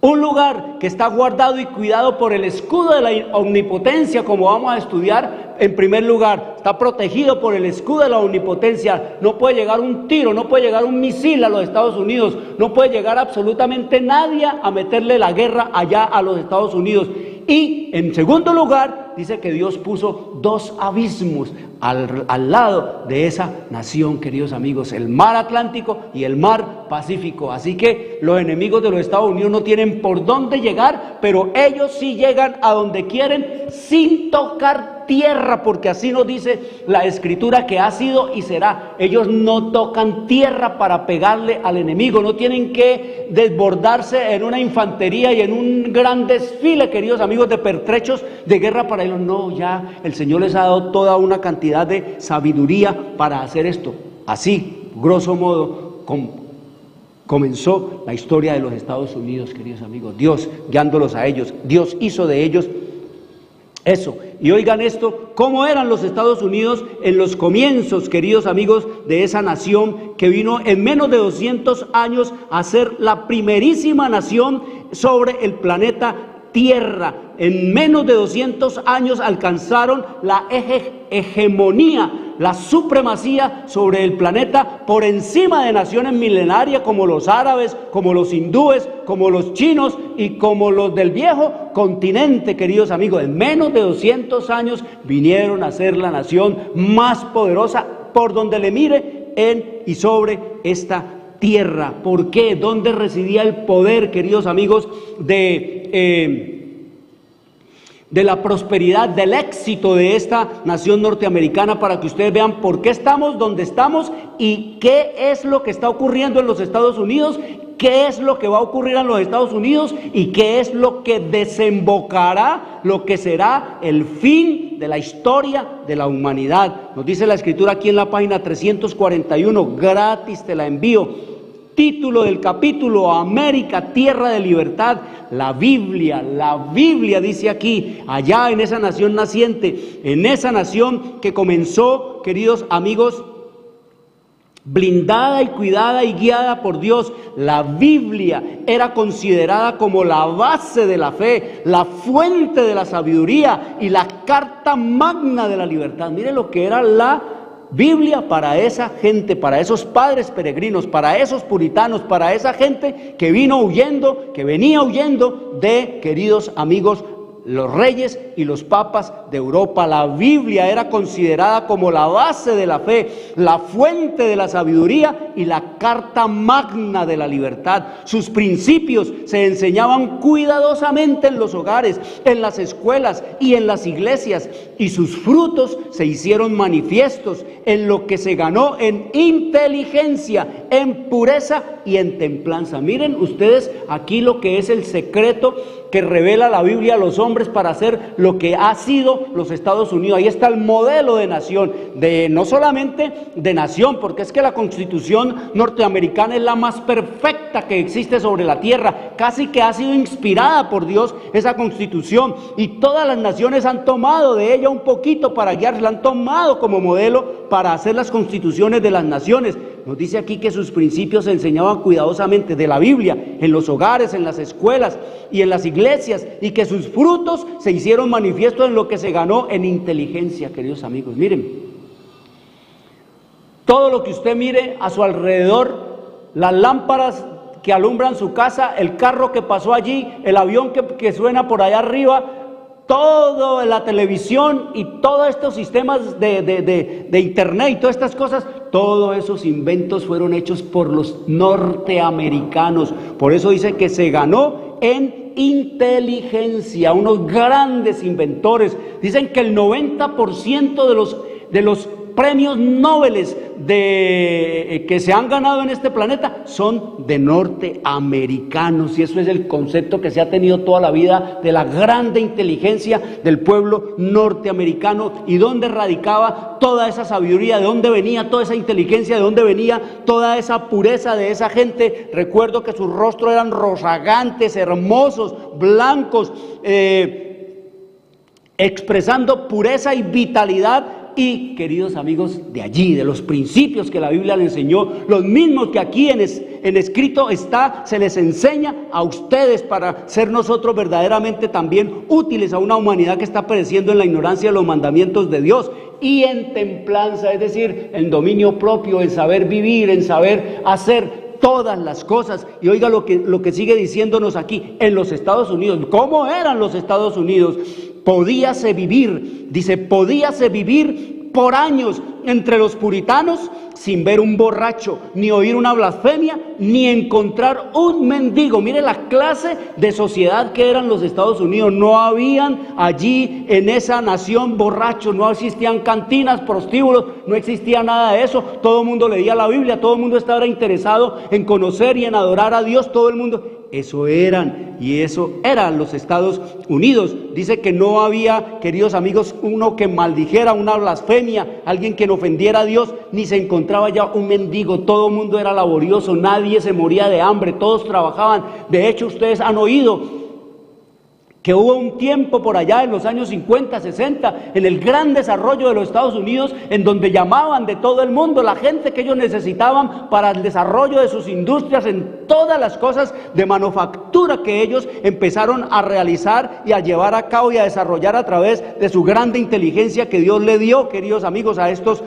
un lugar que está guardado y cuidado por el escudo de la omnipotencia, como vamos a estudiar. En primer lugar, está protegido por el escudo de la omnipotencia. No puede llegar un tiro, no puede llegar un misil a los Estados Unidos, no puede llegar absolutamente nadie a meterle la guerra allá a los Estados Unidos. Y en segundo lugar, dice que Dios puso dos abismos al lado de esa nación, queridos amigos, el mar Atlántico y el mar Pacífico. Así que los enemigos de los Estados Unidos no tienen por dónde llegar, pero ellos sí llegan a donde quieren sin tocar tierra, porque así nos dice la Escritura que ha sido y será. Ellos no tocan tierra para pegarle al enemigo, no tienen que desbordarse en una infantería y en un gran desfile, queridos amigos, de pertrechos de guerra para ellos. No, ya el Señor les ha dado toda una cantidad de sabiduría para hacer esto. Así, grosso modo, comenzó la historia de los Estados Unidos, queridos amigos. Dios guiándolos a ellos, Dios hizo de ellos eso. Y oigan esto, cómo eran los Estados Unidos en los comienzos, queridos amigos, de esa nación que vino en menos de 200 años a ser la primerísima nación sobre el planeta Tierra. En menos de 200 años alcanzaron la hegemonía, la supremacía sobre el planeta por encima de naciones milenarias como los árabes, como los hindúes, como los chinos y como los del viejo continente, queridos amigos. En menos de 200 años vinieron a ser la nación más poderosa por donde le mire en y sobre esta tierra. ¿Por qué? ¿Dónde residía el poder, queridos amigos, de la prosperidad, del éxito de esta nación norteamericana? Para que ustedes vean por qué estamos donde estamos y qué es lo que está ocurriendo en los Estados Unidos, qué es lo que va a ocurrir en los Estados Unidos y qué es lo que desembocará, lo que será el fin de la historia de la humanidad. Nos dice la Escritura aquí en la página 341, gratis te la envío. Título del capítulo: América, tierra de libertad. La Biblia dice aquí, allá en esa nación naciente, en esa nación que comenzó, queridos amigos, blindada y cuidada y guiada por Dios. La Biblia era considerada como la base de la fe, la fuente de la sabiduría y la carta magna de la libertad. Mire lo que era la Biblia para esa gente, para esos padres peregrinos, para esos puritanos, para esa gente que vino huyendo, que venía huyendo de, queridos amigos, los reyes y los papas de Europa. La Biblia era considerada como la base de la fe, la fuente de la sabiduría y la carta magna de la libertad. Sus principios se enseñaban cuidadosamente en los hogares, en las escuelas y en las iglesias, y sus frutos se hicieron manifiestos en lo que se ganó en inteligencia, en pureza y en templanza. Miren ustedes aquí lo que es el secreto que revela la Biblia a los hombres para hacer lo que ha sido los Estados Unidos. Ahí está el modelo de nación, no solamente de nación, porque es que la Constitución norteamericana es la más perfecta que existe sobre la tierra, casi que ha sido inspirada por Dios esa Constitución, y todas las naciones han tomado de ella un poquito para guiarse, la han tomado como modelo para hacer las constituciones de las naciones. Nos dice aquí que sus principios se enseñaban cuidadosamente de la Biblia, en los hogares, en las escuelas y en las iglesias, y que sus frutos se hicieron manifiestos en lo que se ganó en inteligencia, queridos amigos. Miren, todo lo que usted mire a su alrededor, las lámparas que alumbran su casa, el carro que pasó allí, el avión que suena por allá arriba, toda la televisión y todos estos sistemas de internet y todas estas cosas, todos esos inventos fueron hechos por los norteamericanos. Por eso dice que se ganó en inteligencia, unos grandes inventores. Dicen que el 90% de los premios Nobel que se han ganado en este planeta son de norteamericanos, y eso es el concepto que se ha tenido toda la vida de la grande inteligencia del pueblo norteamericano. ¿Y dónde radicaba toda esa sabiduría? ¿De dónde venía toda esa inteligencia? ¿De dónde venía toda esa pureza de esa gente? Recuerdo que sus rostros eran rozagantes, hermosos, blancos, expresando pureza y vitalidad. Y, queridos amigos, de allí, de los principios que la Biblia le enseñó, los mismos que aquí en escrito está, se les enseña a ustedes para ser nosotros verdaderamente también útiles a una humanidad que está pereciendo en la ignorancia de los mandamientos de Dios. Y en templanza, es decir, en dominio propio, en saber vivir, en saber hacer todas las cosas. Y oiga lo que sigue diciéndonos aquí, en los Estados Unidos. ¿Cómo eran los Estados Unidos? Podíase vivir, dice, podíase vivir por años entre los puritanos sin ver un borracho, ni oír una blasfemia, ni encontrar un mendigo. Mire la clase de sociedad que eran los Estados Unidos. No habían allí en esa nación borrachos, no existían cantinas, prostíbulos, no existía nada de eso. Todo el mundo leía la Biblia, todo el mundo estaba interesado en conocer y en adorar a Dios, todo el mundo. Eso eran los Estados Unidos. Dice que no había, queridos amigos, uno que maldijera, una blasfemia, alguien que no ofendiera a Dios, ni se encontraba ya un mendigo. Todo el mundo era laborioso, nadie se moría de hambre, todos trabajaban. De hecho, ustedes han oído que hubo un tiempo por allá en los años 50, 60, en el gran desarrollo de los Estados Unidos, en donde llamaban de todo el mundo la gente que ellos necesitaban para el desarrollo de sus industrias, en todas las cosas de manufactura que ellos empezaron a realizar y a llevar a cabo y a desarrollar a través de su grande inteligencia que Dios le dio, queridos amigos, a estos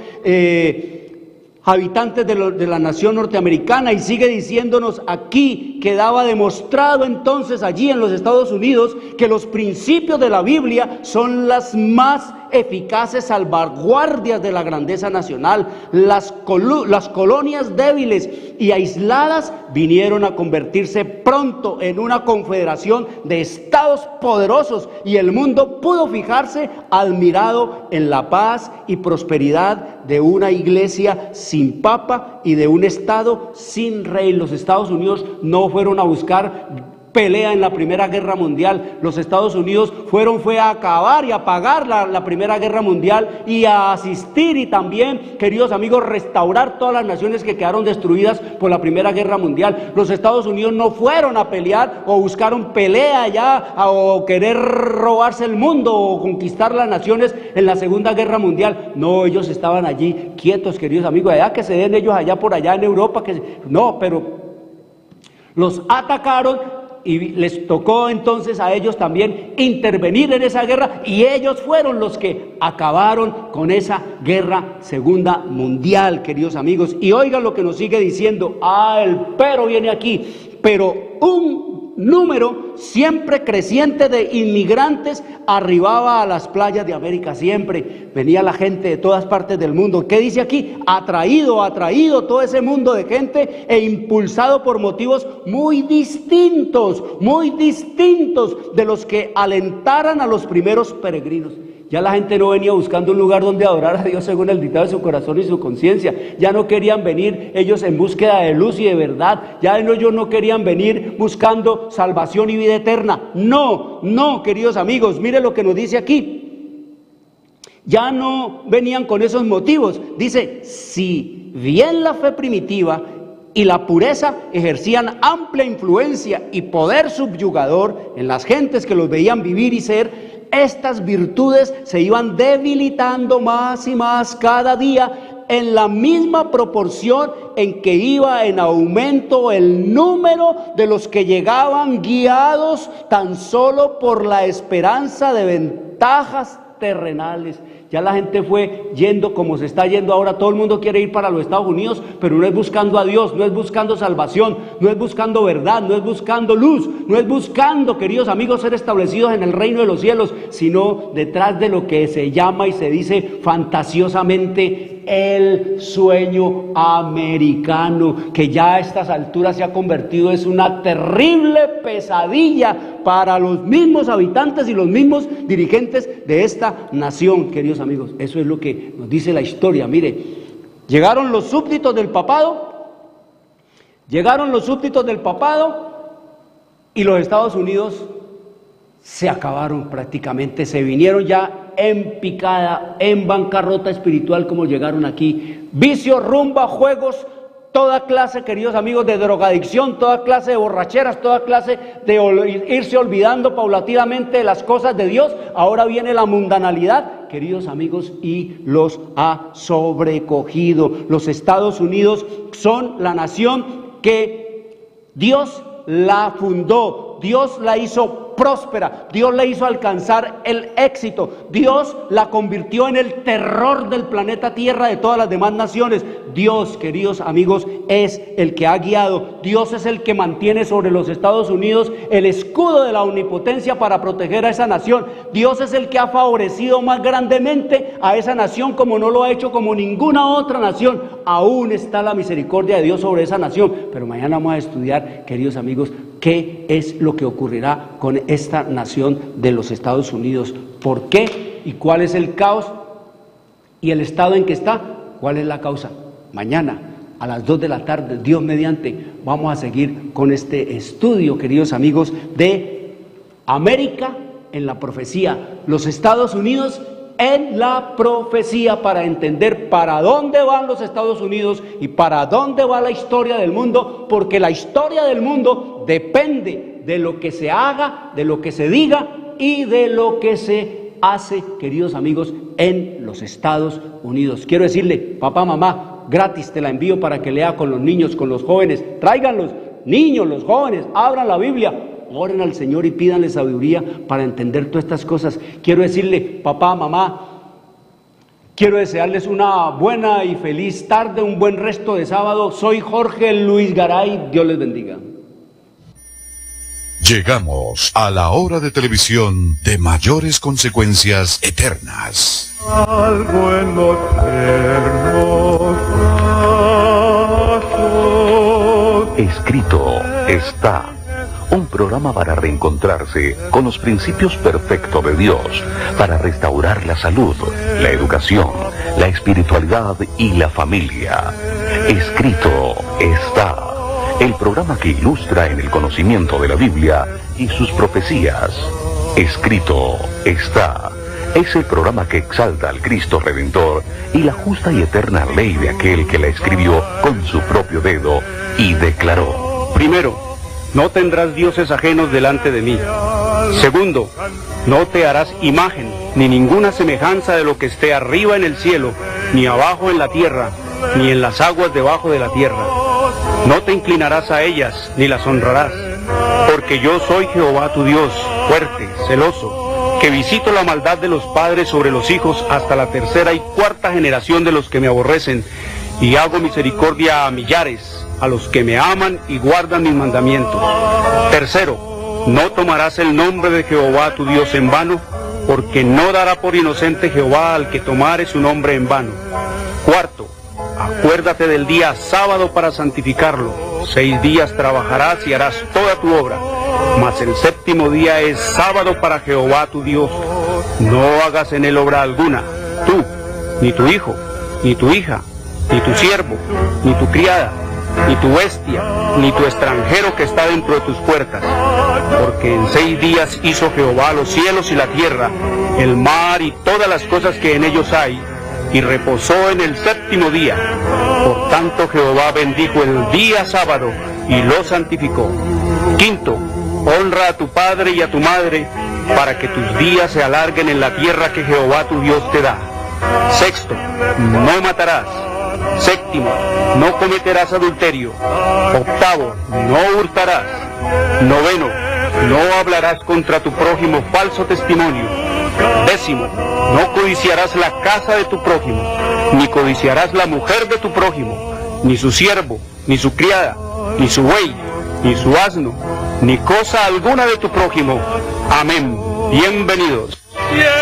habitantes de la nación norteamericana. Y sigue diciéndonos aquí, quedaba demostrado entonces allí en los Estados Unidos que los principios de la Biblia son las más eficaces salvaguardias de la grandeza nacional. Las colonias débiles y aisladas vinieron a convertirse pronto en una confederación de estados poderosos, y el mundo pudo fijarse admirado en la paz y prosperidad de una iglesia sin papa y de un estado sin rey. Los Estados Unidos no fueron a buscar pelea en la Primera Guerra Mundial. Los Estados Unidos fue a acabar y a pagar la Primera Guerra Mundial, y a asistir y también, queridos amigos, restaurar todas las naciones que quedaron destruidas por la Primera Guerra Mundial. Los Estados Unidos no fueron a pelear o buscaron pelea allá o querer robarse el mundo o conquistar las naciones en la Segunda Guerra Mundial. No, ellos estaban allí quietos, queridos amigos, allá que se den ellos allá por allá en Europa, no, pero los atacaron. Y les tocó entonces a ellos también intervenir en esa guerra, y ellos fueron los que acabaron con esa guerra segunda mundial, queridos amigos. Y oigan lo que nos sigue diciendo. El pero viene aquí. Pero un número siempre creciente de inmigrantes arribaba a las playas de América. Siempre venía la gente de todas partes del mundo. ¿Qué dice aquí? Atraído todo ese mundo de gente, e impulsado por motivos muy distintos de los que alentaran a los primeros peregrinos. Ya la gente no venía buscando un lugar donde adorar a Dios según el dictado de su corazón y su conciencia. Ya no querían venir ellos en búsqueda de luz y de verdad. Ya ellos no querían venir buscando salvación y vida eterna. No, queridos amigos, mire lo que nos dice aquí. Ya no venían con esos motivos. Dice, si bien la fe primitiva y la pureza ejercían amplia influencia y poder subyugador en las gentes que los veían vivir y ser, estas virtudes se iban debilitando más y más cada día, en la misma proporción en que iba en aumento el número de los que llegaban guiados tan solo por la esperanza de ventajas terrenales. Ya la gente fue yendo como se está yendo ahora. Todo el mundo quiere ir para los Estados Unidos, pero no es buscando a Dios, no es buscando salvación, no es buscando verdad, no es buscando luz, no es buscando, queridos amigos, ser establecidos en el reino de los cielos, sino detrás de lo que se llama y se dice fantasiosamente el sueño americano, que ya a estas alturas se ha convertido en una terrible pesadilla para los mismos habitantes y los mismos dirigentes de esta nación, queridos amigos. Eso es lo que nos dice la historia. Mire, llegaron los súbditos del papado y los Estados Unidos se acabaron prácticamente, se vinieron ya en picada, en bancarrota espiritual como llegaron aquí. Vicio, rumba, juegos, toda clase, queridos amigos, de drogadicción, toda clase de borracheras, toda clase de irse olvidando paulatinamente de las cosas de Dios. Ahora viene la mundanalidad, queridos amigos, y los ha sobrecogido. Los Estados Unidos son la nación que Dios la fundó, Dios la hizo próspera, Dios la hizo alcanzar el éxito, Dios la convirtió en el terror del planeta Tierra de todas las demás naciones. Dios, queridos amigos, es el que ha guiado, Dios es el que mantiene sobre los Estados Unidos el escudo de la omnipotencia para proteger a esa nación. Dios es el que ha favorecido más grandemente a esa nación como no lo ha hecho como ninguna otra nación. Aún está la misericordia de Dios sobre esa nación, pero mañana vamos a estudiar, queridos amigos, qué es lo que ocurrirá con esta nación de los Estados Unidos. ¿Por qué? ¿Y cuál es el caos? ¿Y el estado en que está? ¿Cuál es la causa? Mañana a las 2 de la tarde, Dios mediante, vamos a seguir con este estudio, queridos amigos, de América en la profecía, los Estados Unidos en la profecía, para entender para dónde van los Estados Unidos y para dónde va la historia del mundo, porque la historia del mundo depende de lo que se haga, de lo que se diga y de lo que se hace, queridos amigos, en los Estados Unidos. Quiero decirle, papá, mamá, gratis te la envío para que lea con los niños, con los jóvenes. Traigan los niños, los jóvenes, abran la Biblia, oren al Señor y pídanle sabiduría para entender todas estas cosas. Quiero decirle, papá, mamá, quiero desearles una buena y feliz tarde, un buen resto de sábado. Soy Jorge Luis Garay, Dios les bendiga. Llegamos a la hora de televisión de mayores consecuencias eternas. algo en los tiernos brazos. Escrito está. Un programa para reencontrarse con los principios perfectos de Dios, para restaurar la salud, la educación, la espiritualidad y la familia. Escrito está. El programa que ilustra en el conocimiento de la Biblia y sus profecías. Escrito está. Es el programa que exalta al Cristo Redentor y la justa y eterna ley de aquel que la escribió con su propio dedo y declaró. Primero, no tendrás dioses ajenos delante de mí. Segundo, no te harás imagen, ni ninguna semejanza de lo que esté arriba en el cielo, ni abajo en la tierra, ni en las aguas debajo de la tierra. No te inclinarás a ellas, ni las honrarás, porque yo soy Jehová tu Dios, fuerte, celoso, que visito la maldad de los padres sobre los hijos hasta la tercera y cuarta generación de los que me aborrecen, y hago misericordia a millares, a los que me aman y guardan mis mandamientos. Tercero, no tomarás el nombre de Jehová tu Dios en vano, porque no dará por inocente Jehová al que tomare su nombre en vano. Cuarto, acuérdate del día sábado para santificarlo. 6 días trabajarás y harás toda tu obra, mas el séptimo día es sábado para Jehová tu Dios. No hagas en él obra alguna, tú, ni tu hijo, ni tu hija, ni tu siervo, ni tu criada, ni tu bestia, ni tu extranjero que está dentro de tus puertas. Porque en 6 días hizo Jehová los cielos y la tierra, el mar y todas las cosas que en ellos hay, y reposó en el séptimo día. Por tanto Jehová bendijo el día sábado y lo santificó. Quinto, honra a tu padre y a tu madre, para que tus días se alarguen en la tierra que Jehová tu Dios te da. Sexto, no matarás. Séptimo, no cometerás adulterio. Octavo, no hurtarás. Noveno, no hablarás contra tu prójimo falso testimonio. Décimo, no codiciarás la casa de tu prójimo, ni codiciarás la mujer de tu prójimo, ni su siervo, ni su criada, ni su buey, ni su asno, ni cosa alguna de tu prójimo. Amén. Bienvenidos. Siempre